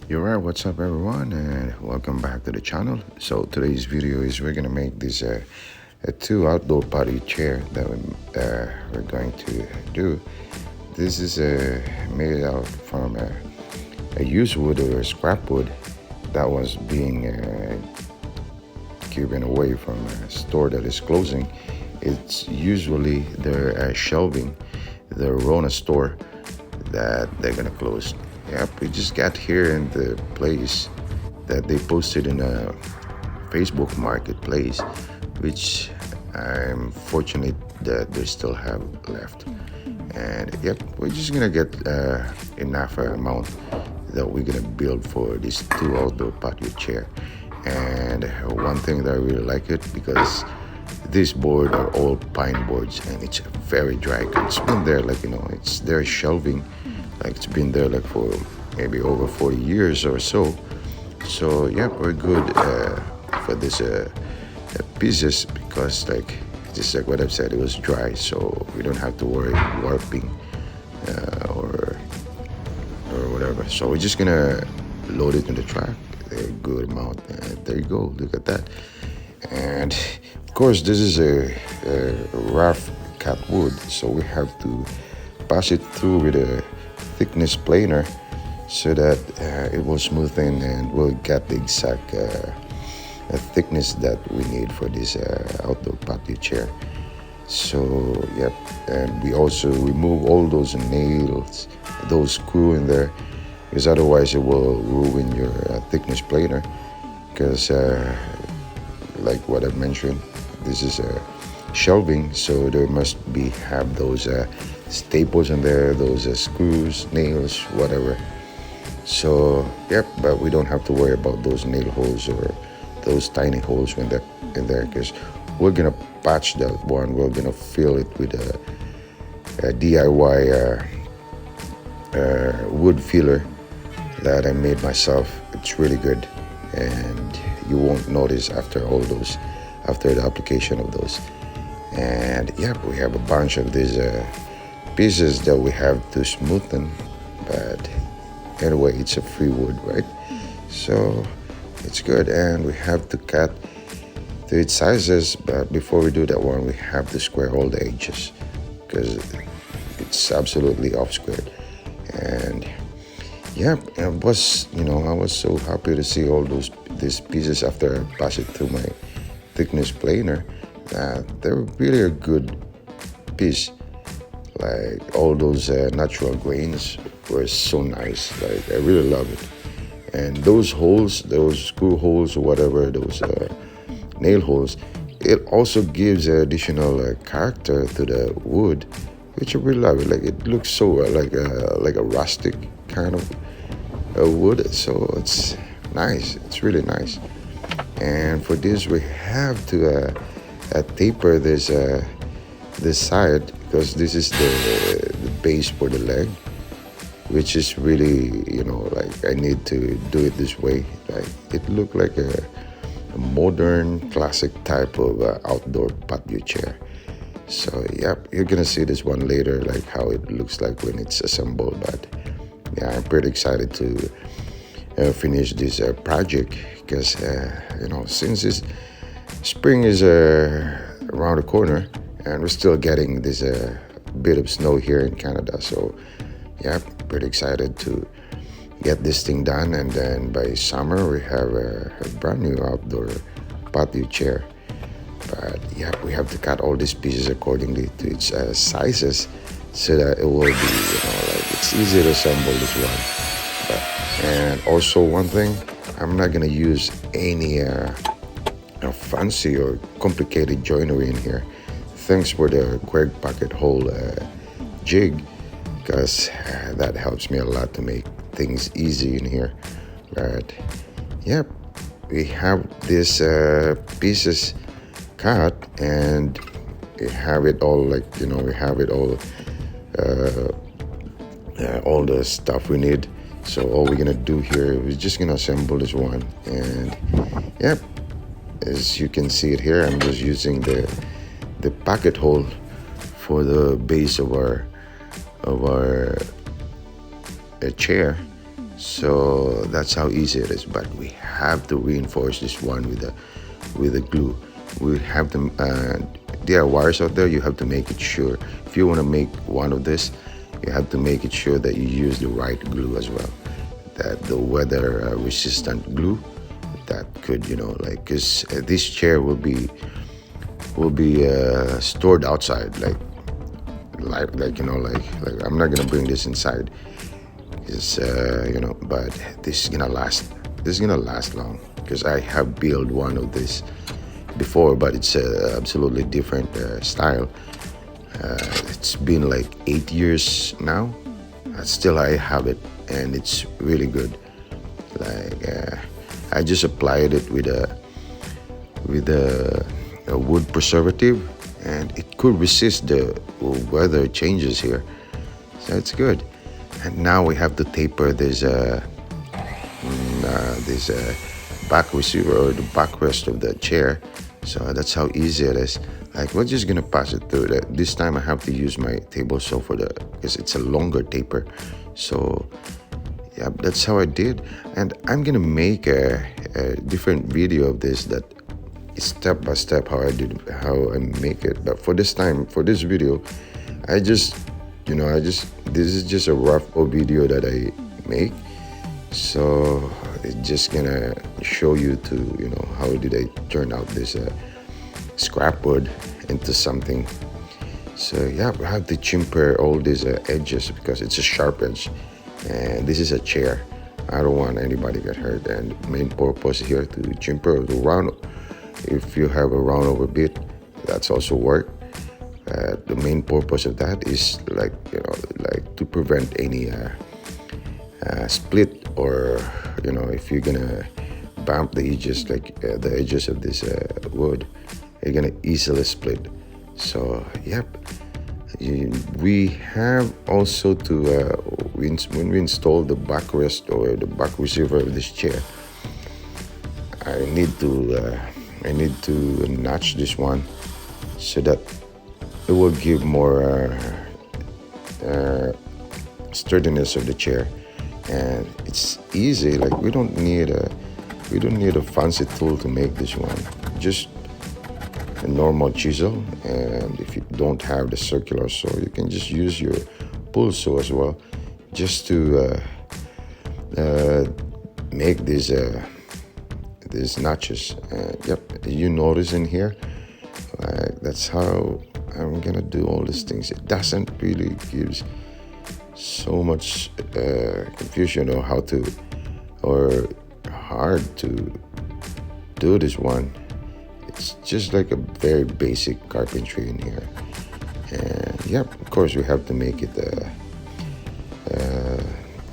You're right, what's up everyone, and welcome back to the channel. So today's video is we're gonna make this a two outdoor patio chair that we're going to do. This is made out from a used wood or scrap wood that was being given away from a store that is closing. It's usually their shelving, the Rona store that they're gonna close. Yep, we just got here in the place that they posted in a Facebook marketplace, which I'm fortunate that they still have left. And yep, we're just gonna get enough amount that we're gonna build for this two outdoor patio chair. And one thing that I really like it because these boards are all pine boards and it's very dry. It's been there it's their shelving, like it's been there like for maybe over 40 years or so. So yeah, we're good for this pieces because just like what I've said, it was dry, so we don't have to worry warping or whatever. So we're just gonna load it in the truck a good amount. There you go, look at that. And of course this is a rough cut wood, so we have to pass it through with a thickness planer so that it will smoothen and we'll get the exact thickness that we need for this outdoor patio chair. So yep, and we also remove all those nails, those screw in there, because otherwise it will ruin your thickness planer. Because like what I mentioned, this is a shelving, so there must have those staples in there, those screws, nails, whatever. So yep, but we don't have to worry about those nail holes or those tiny holes when they're in there, because we're gonna patch that one. We're gonna fill it with a DIY wood filler that I made myself. It's really good, and you won't notice after the application of those. And yeah, we have a bunch of these pieces that we have to smoothen, but anyway, it's a free wood, right? So it's good, and we have to cut to its sizes. But before we do that one, we have to square all the edges because it's absolutely off squared. And yeah, I was so happy to see all these pieces after I pass it through my thickness planer. They're really a good piece. Like all those natural grains were so nice. Like I really love it. And those holes, those screw holes or whatever, those nail holes, it also gives additional character to the wood, which I really love it. Like it looks so like a rustic kind of wood. So it's nice. It's really nice. And for this, we have to taper this side, because this is the base for the leg, which is really like I need to do it this way. Like it looked like a modern classic type of outdoor patio chair. So yep, you're gonna see this one later, like how it looks like when it's assembled. But yeah, I'm pretty excited to finish this project because since this spring is around the corner and we're still getting this bit of snow here in Canada. So yeah, pretty excited to get this thing done, and then by summer we have a brand new outdoor patio chair. But yeah, we have to cut all these pieces accordingly to its sizes so that it will be like it's easy to assemble this one. And also one thing, I'm not gonna use any fancy or complicated joinery in here. Thanks for the Greg pocket hole jig, because that helps me a lot to make things easy in here. But yeah, we have these pieces cut, and we have it all we have it all the stuff we need. So all we're gonna do here is just gonna assemble this one. And yep, as you can see it here, I'm just using the pocket hole for the base of our chair. So that's how easy it is. But we have to reinforce this one with the glue. We have to. There are wires out there. You have to make it sure. If you want to make one of this, you have to make it sure that you use the right glue as well. That the weather resistant glue that could, like, because this chair will be stored outside, like I'm not gonna bring this inside, because but this is gonna last. This is gonna last long because I have built one of this before, but it's absolutely different style. It's been like 8 years now. Still, I have it, and it's really good. Like I just applied it with a wood preservative, and it could resist the weather changes here, so it's good. And now we have to taper this back receiver, or the backrest of the chair. So that's how easy it is. Like, we're just gonna pass it through. This time I have to use my table saw because it's a longer taper. So yeah, that's how I did. And I'm gonna make a different video of this, that is step by step how I make it. But for this video, this is just a rough video that I make. So it's just gonna show you how did I turn out this scrap wood into something. So yeah, we have to chimper all these edges because it's a sharp edge, and this is a chair. I don't want anybody get hurt, and main purpose here to chimper the round. If you have a round over bit, that's also work. The main purpose of that is like to prevent any split, or if you're gonna bump the edges, the edges of this wood, you're gonna easily split. So yep, we have also to when we install the backrest or the back receiver of this chair, I need to notch this one so that it will give more sturdiness of the chair. And it's easy. Like, we don't need a fancy tool to make this one. Just a normal chisel, and if you don't have the circular saw, you can just use your pull saw as well, just to make these notches. Yep, you notice in here, that's how I'm gonna do all these things. It doesn't really give so much confusion or hard to do this one. It's just like a very basic carpentry in here. And yep, of course we have to make it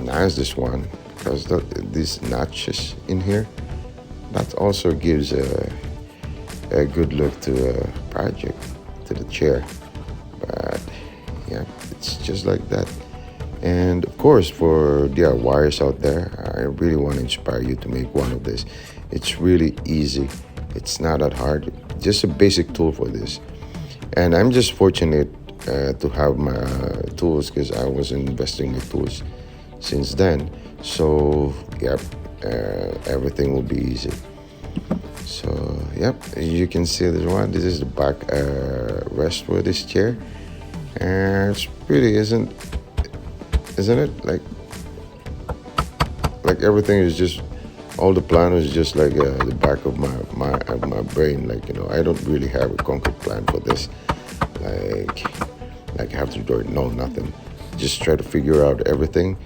nice, this one, because these notches in here, that also gives a good look to a project, to the chair. But yeah, it's just like that. And of course, for DIYers out there, I really want to inspire you to make one of this. It's really easy. It's not that hard. Just a basic tool for this. And I'm just fortunate to have my tools, because I was investing in my tools since then. So yep, everything will be easy. So yep, you can see this one. This is the back rest for this chair, and it's pretty, isn't it? Like everything is just, all the plan is just like the back of my brain. Like, I don't really have a concrete plan for this. Like I have to do it. No, nothing. Just try to figure out everything,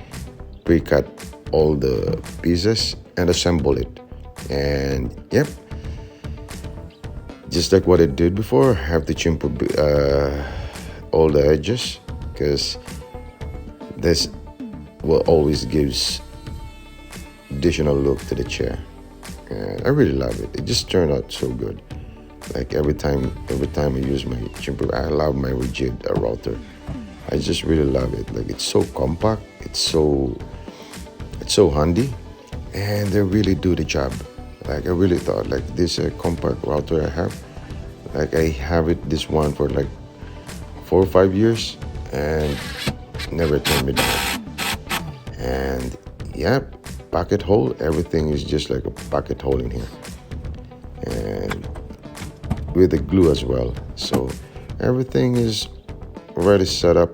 pre-cut all the pieces, and assemble it. And yep, just like what I did before, I have to chimp all the edges, because this will always gives additional look to the chair. And I really love it. It just turned out so good. Like every time I use my chimper, I love my rigid router. I just really love it. Like, it's so compact, it's so handy, and they really do the job. Like, I really thought, like, this compact router I have, like, I have this one for like 4 or 5 years, and never turned me down. And yeah, pocket hole. Everything is just like a pocket hole in here, and with the glue as well. So everything is already set up,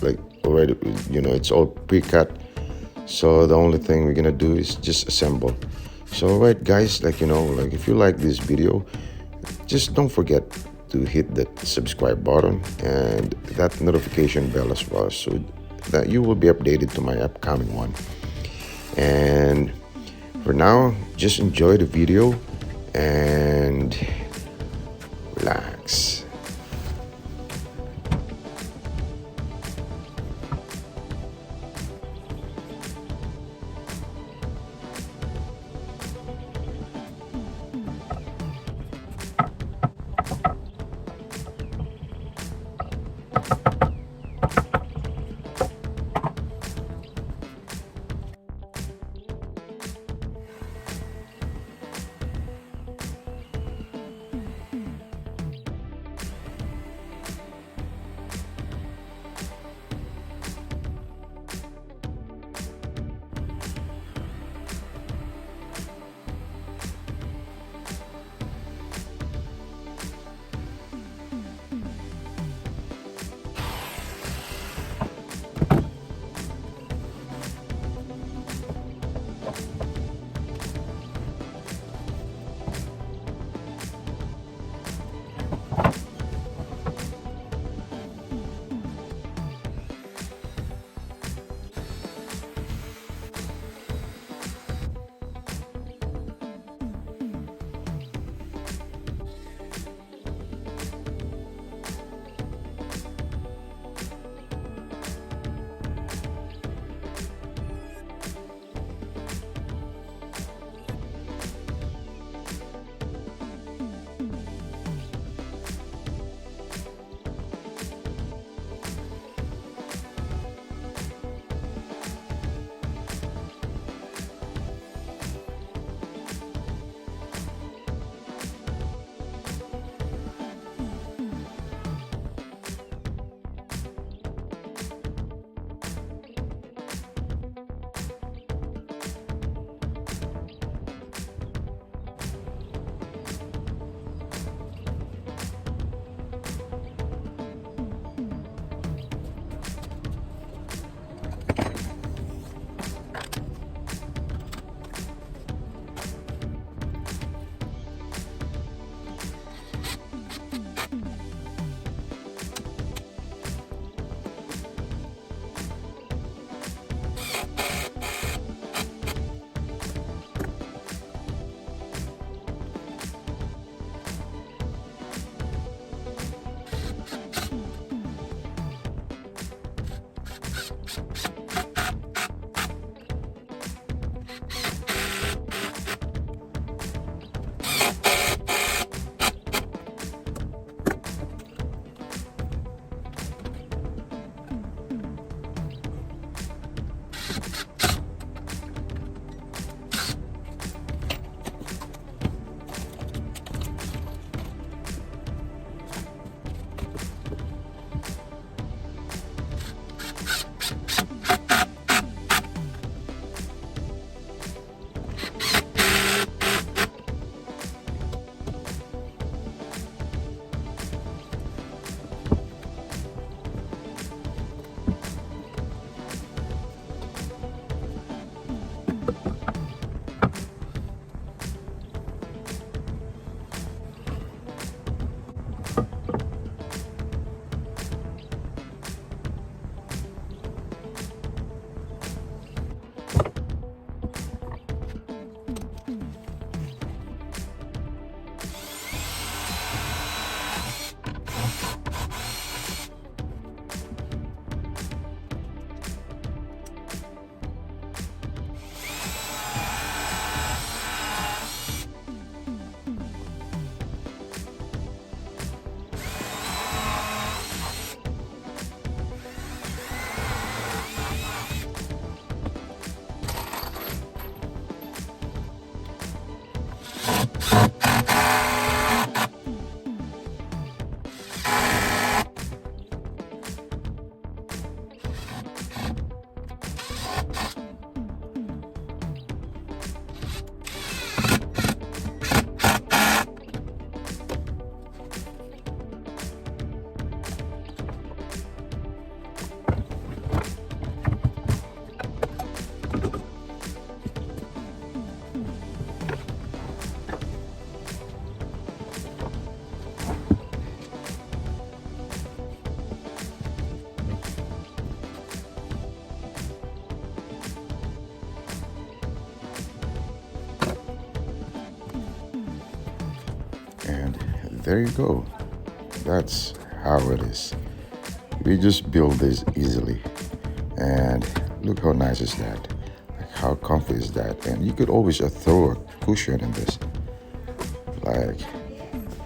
like already, it's all pre-cut. So the only thing we're gonna do is just assemble. So alright guys, like like if you like this video, just don't forget to hit that subscribe button and that notification bell as well, so that you will be updated to my upcoming one. And for now, just enjoy the video and relax. there you go. That's how it is. We just build this easily. And look how nice is that. Like how comfy is that? And you could always throw a cushion in this. Like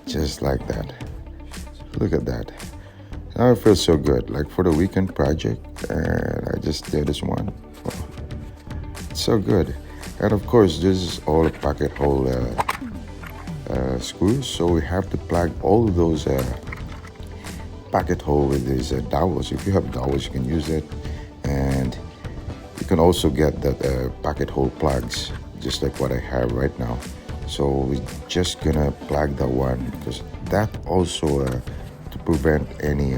just like that. Look at that. Now it feels so good. Like for the weekend project, and I just did this one. Oh, it's so good. And of course, this is all a pocket hole screws. So we have to plug all those pocket hole with these dowels. If you have dowels, you can use it. And you can also get that pocket hole plugs, just like what I have right now. So we're just gonna plug that one because that also to prevent any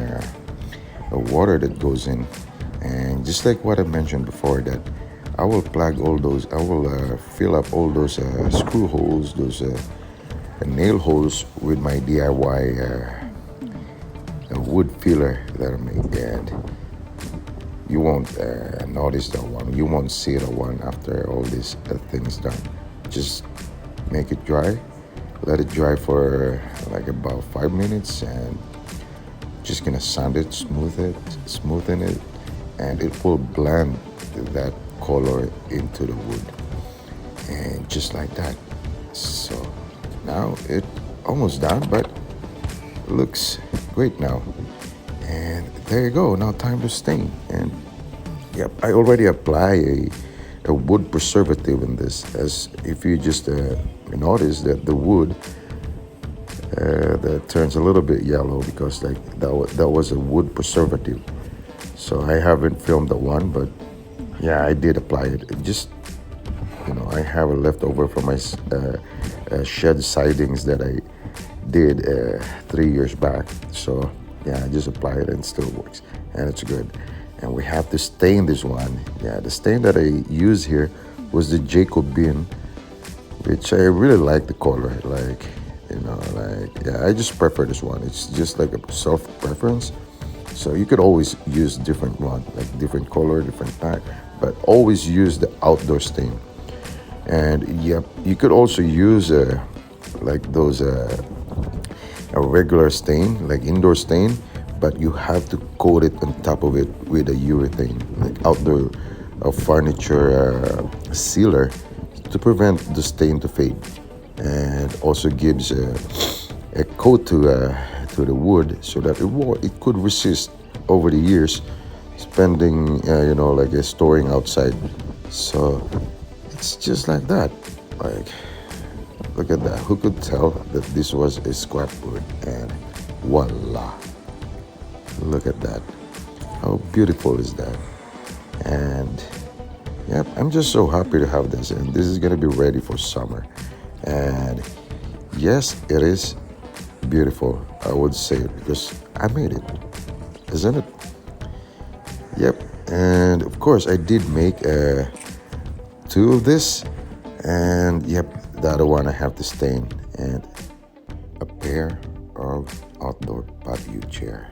water that goes in. And just like what I mentioned before, that I will plug all those, I will fill up all those screw holes, those nail holes with my DIY wood filler that I made. And you won't notice that one. You won't see that one after all these things done. Just make it dry. Let it dry for like about 5 minutes, and just gonna sand it, smoothen it, and it will blend that color into the wood, and just like that. So now it almost done, but looks great now. And there you go. Now time to stain. And yep, I already apply a wood preservative in this. As if you just notice that the wood that turns a little bit yellow because like that was a wood preservative. So I haven't filmed the one, but yeah, I did apply it. It just, I have a leftover from my shed sidings that I did 3 years back. So yeah, I just apply it and it still works, and it's good. And we have to stain this one. Yeah, the stain that I used here was the Jacobean, which I really like the color. I just prefer this one. It's just like a self preference. So you could always use different one, like different color, different type, but always use the outdoor stain. And yep, you could also use like those a regular stain, like indoor stain, but you have to coat it on top of it with a urethane, like outdoor furniture sealer, to prevent the stain to fade, and also gives a coat to the wood so that it could resist over the years, spending storing outside. So it's just like that. Like, look at that. Who could tell that this was a scrap wood? And voila! Look at that. How beautiful is that? And yep, I'm just so happy to have this, and this is gonna be ready for summer. And yes, it is beautiful, I would say it, because I made it, isn't it? Yep. And of course I did make 2 of this, and yep, the other one I have to stain, and a pair of outdoor patio chair.